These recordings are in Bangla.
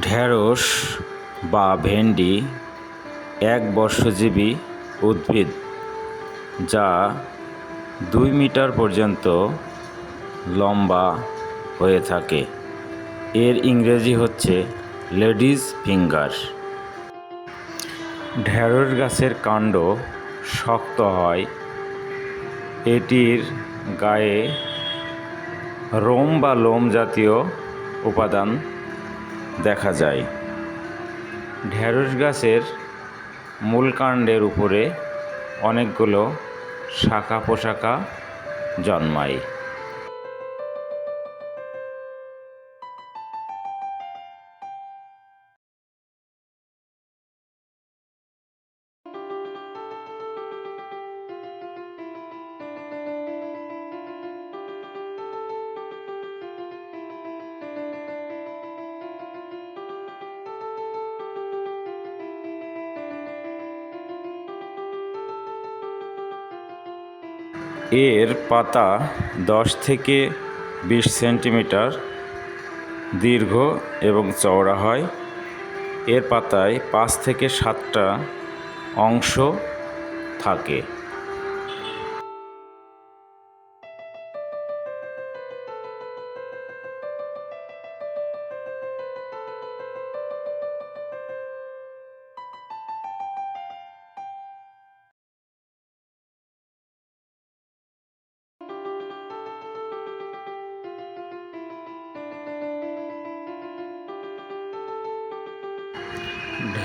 ঢেঁড়স বা ভেন্ডি এক বর্ষজীবী উদ্ভিদ যা 2 মিটার পর্যন্ত লম্বা হয়ে থাকে। এর ইংরেজি হচ্ছে লেডিজ ফিঙ্গার। ঢেঁড়স গাছের কাণ্ড শক্ত হয়। এটির গায়ে রোম বা লোম জাতীয় উপাদান দেখা যায়। ঢেঁড়স গাছের মূল কাণ্ডের উপরে অনেকগুলো শাখা প্রশাখা জন্মায়। এর পাতা 10 থেকে 20 সেন্টিমিটার দীর্ঘ এবং চওড়া হয়। এর পাতায় 5 থেকে 7টা অংশ থাকে।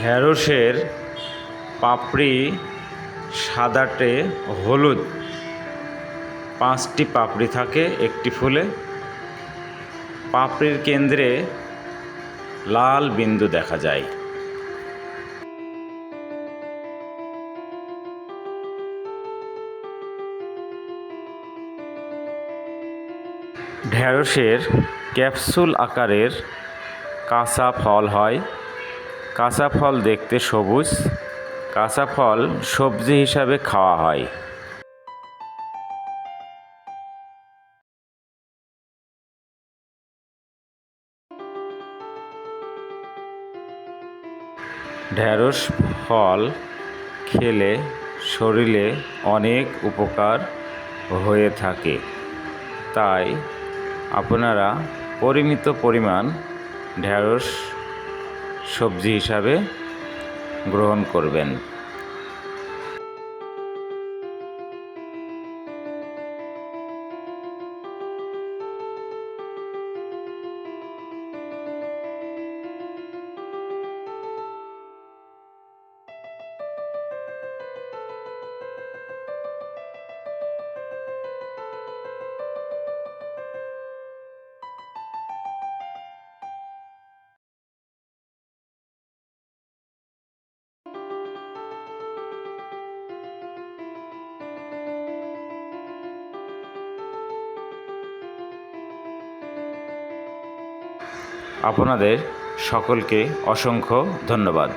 ঢেঁড়সের পাপড়ি সাদাটে হলুদ। 5টি পাপড়ি থাকে একটি ফুলে। পাপড়ির কেন্দ্রে লাল বিন্দু দেখা যায়। ঢেঁড়সের ক্যাপসুল আকারের কাঁচা ফল হয়। কাঁচা ফল দেখতে সবুজ। কাঁচা ফল সবজি হিসাবে খাওয়া হয়। ঢেঁড়স ফল খেলে শরীরে অনেক উপকার হয়ে থাকে। তাই আপনারা পরিমিত পরিমাণ ঢেঁড়স সবজি হিসাবে গ্রহণ করবেন। আপনাদের সকলকে অসংখ্য ধন্যবাদ।